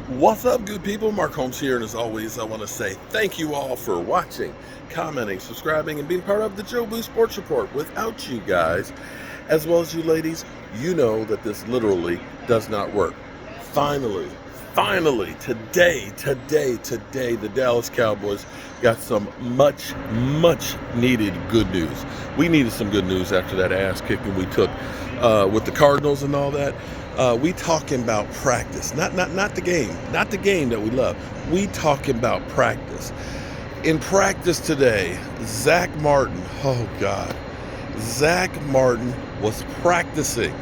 What's up, good people? Mark Holmes here, and as always, I want to say thank you all for watching, commenting, subscribing, and being part of the Joe Boo Sports Report. Without you guys, as well as you ladies, you know that this literally does not work. Finally, today, the Dallas Cowboys got some much needed good news. We needed some good news after that ass kicking we took with the Cardinals and all that. We talking about practice, not the game, not the game that we love. We talking about practice. In practice today, Zach Martin, oh God, Zach Martin was practicing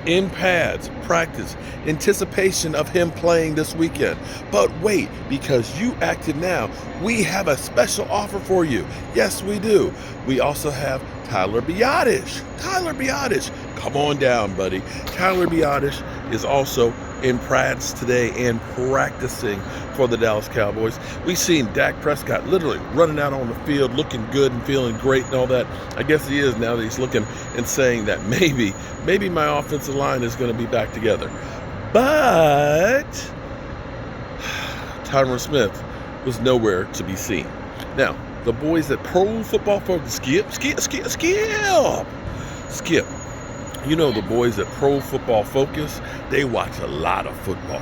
in pads, practice, anticipation of him playing this weekend. But wait, because you acted now, we have a special offer for you. Yes, we do. We also have Tyler Biadasz. Come on down, buddy. Tyler Biadasz is also in pads today and practicing for the Dallas Cowboys. We've seen Dak Prescott literally running out on the field, looking good and feeling great and all that. I guess he is now that he's looking and saying that maybe my offensive line is going to be back together. But Tyron Smith was nowhere to be seen. Now, the boys at Pro Football Focus, Skip. You know, the boys at Pro Football Focus, they watch a lot of football.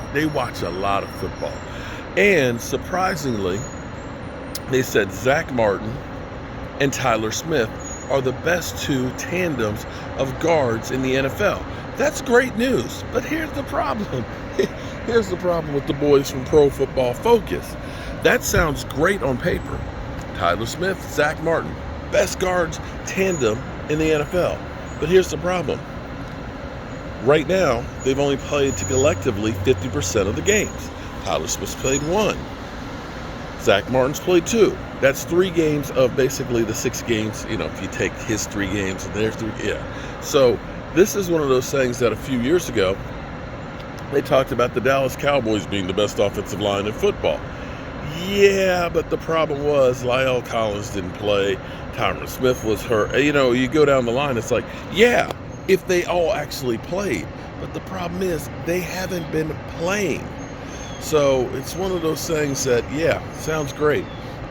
And surprisingly, they said Zach Martin and Tyler Smith are the best two tandems of guards in the NFL. That's great news. But here's the problem. Here's the problem with the boys from Pro Football Focus. That sounds great on paper. Tyler Smith, Zach Martin, best guards tandem in the NFL. But here's the problem. Right now, they've only played collectively 50% of the games. Tyler Smith's played 1. Zach Martin's played 2. That's 3 games of basically the 6 games, if you take his 3 games and their 3, yeah. So this is one of those things that a few years ago, they talked about the Dallas Cowboys being the best offensive line in football. Yeah, but the problem was Lyle Collins didn't play. Tyron Smith was hurt. You go down the line, it's like, yeah, if they all actually played. But the problem is they haven't been playing. So it's one of those things that, yeah, sounds great.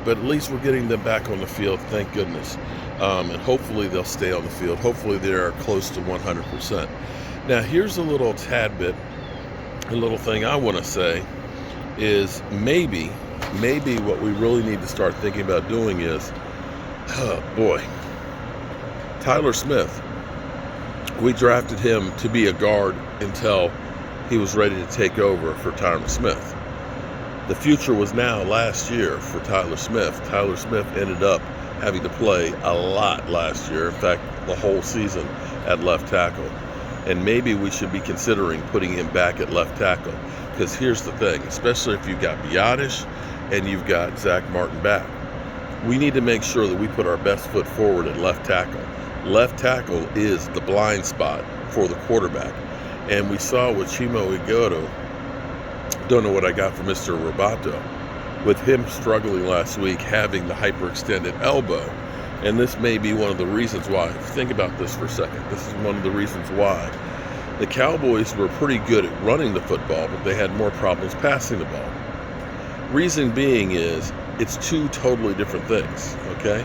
But at least we're getting them back on the field, thank goodness. And hopefully they'll stay on the field. Hopefully they're close to 100%. Now, here's a little tidbit, a little thing I want to say is maybe what we really need to start thinking about doing is, Tyler Smith, we drafted him to be a guard until he was ready to take over for Tyron Smith. The future was now last year for Tyler Smith. Tyler Smith ended up having to play a lot last year, in fact, the whole season at left tackle. And maybe we should be considering putting him back at left tackle. Because here's the thing, especially if you've got Biadasz and you've got Zach Martin back, we need to make sure that we put our best foot forward at left tackle. Left tackle is the blind spot for the quarterback. And we saw with Chimo Igoto, don't know what I got from Mr. Roboto, with him struggling last week having the hyperextended elbow. And this may be one of the reasons why. Think about this for a second. This is one of the reasons why the Cowboys were pretty good at running the football, but they had more problems passing the ball. Reason being is it's 2 totally different things, okay?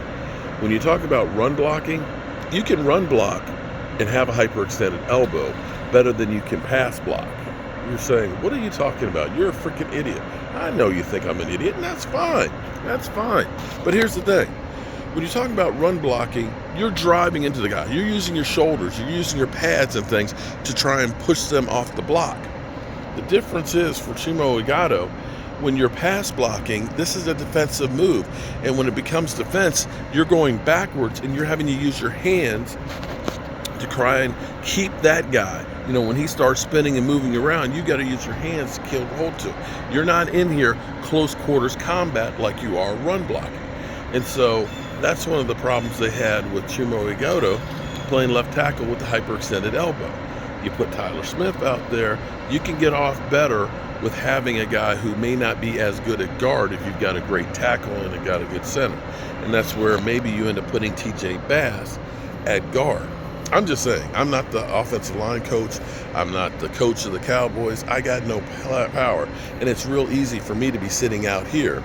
When you talk about run blocking, you can run block and have a hyperextended elbow better than you can pass block. You're saying, what are you talking about? You're a freaking idiot. I know you think I'm an idiot, and that's fine. But here's the thing. When you're talking about run blocking, you're driving into the guy. You're using your shoulders. You're using your pads and things to try and push them off the block. The difference is for Chimo Igoto, when you're pass blocking, this is a defensive move. And when it becomes defense, you're going backwards and you're having to use your hands to try and keep that guy. When he starts spinning and moving around, you got to use your hands to kill hold to. You're not in here close quarters combat like you are run blocking. And so that's one of the problems they had with Chimo Igoto playing left tackle with the hyperextended elbow. You put Tyler Smith out there, you can get off better with having a guy who may not be as good at guard if you've got a great tackle and you've got a good center. And that's where maybe you end up putting TJ Bass at guard. I'm just saying, I'm not the offensive line coach. I'm not the coach of the Cowboys. I got no power. And it's real easy for me to be sitting out here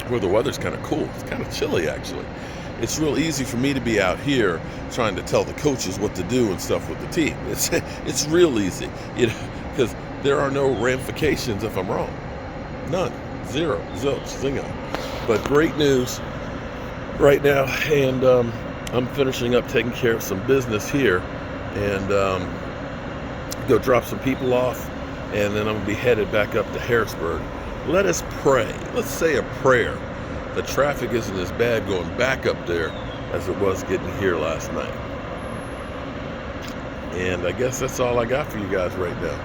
where the weather's kind of cool. It's kind of chilly, actually. It's real easy for me to be out here trying to tell the coaches what to do and stuff with the team. It's real easy, because there are no ramifications if I'm wrong. None. Zero. Zilch. Zingo. But great news right now, and I'm finishing up taking care of some business here, and go drop some people off, and then I'm going to be headed back up to Harrisburg. Let us pray. Let's say a prayer. The traffic isn't as bad going back up there as it was getting here last night. And I guess that's all I got for you guys right now,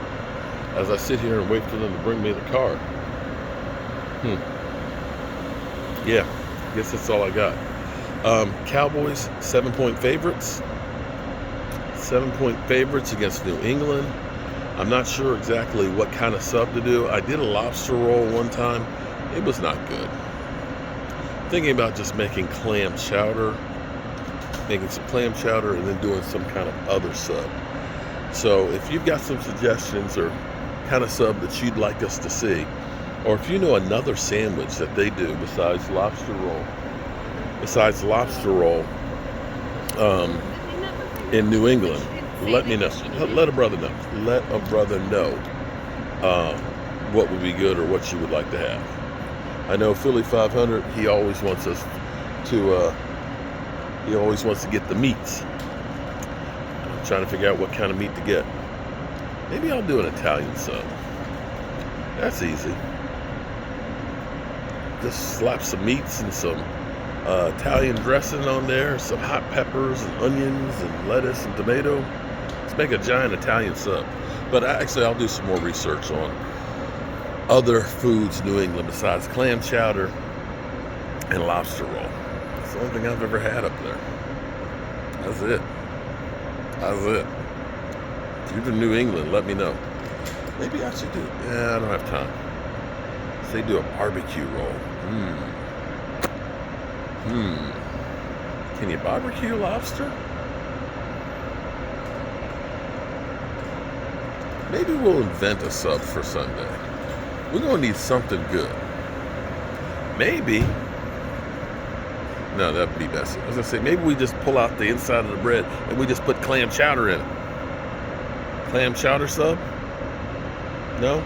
as I sit here and wait for them to bring me the car. Yeah, I guess that's all I got. Cowboys, 7-point favorites. 7-point favorites against New England. I'm not sure exactly what kind of sub to do. I did a lobster roll one time. It was not good. Thinking about just making clam chowder, making some clam chowder, and then doing some kind of other sub. So if you've got some suggestions or kind of sub that you'd like us to see, or if you know another sandwich that they do besides lobster roll, in New England, let me know. Let a brother know. Let a brother know what would be good or what you would like to have. I know Philly 500. He always wants us to. He always wants to get the meats. I'm trying to figure out what kind of meat to get. Maybe I'll do an Italian sub. That's easy. Just slap some meats and some Italian dressing on there, some hot peppers and onions and lettuce and tomato. Let's make a giant Italian sub. But actually, I'll do some more research on other foods in New England besides clam chowder and lobster roll. That's the only thing I've ever had up there. That's it. If you're in New England, let me know. Maybe I should do it. Yeah, I don't have time. They do a barbecue roll. Can you barbecue lobster? Maybe we'll invent a sub for Sunday. We're going to need something good. Maybe. No, that would be best. I was going to say, maybe we just pull out the inside of the bread and we just put clam chowder in it. Clam chowder sub? No?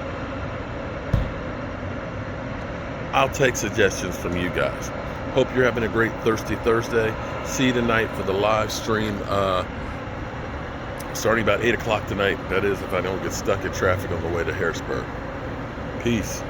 I'll take suggestions from you guys. Hope you're having a great Thirsty Thursday. See you tonight for the live stream. Starting about 8 o'clock tonight. That is, if I don't get stuck in traffic on the way to Harrisburg. Peace.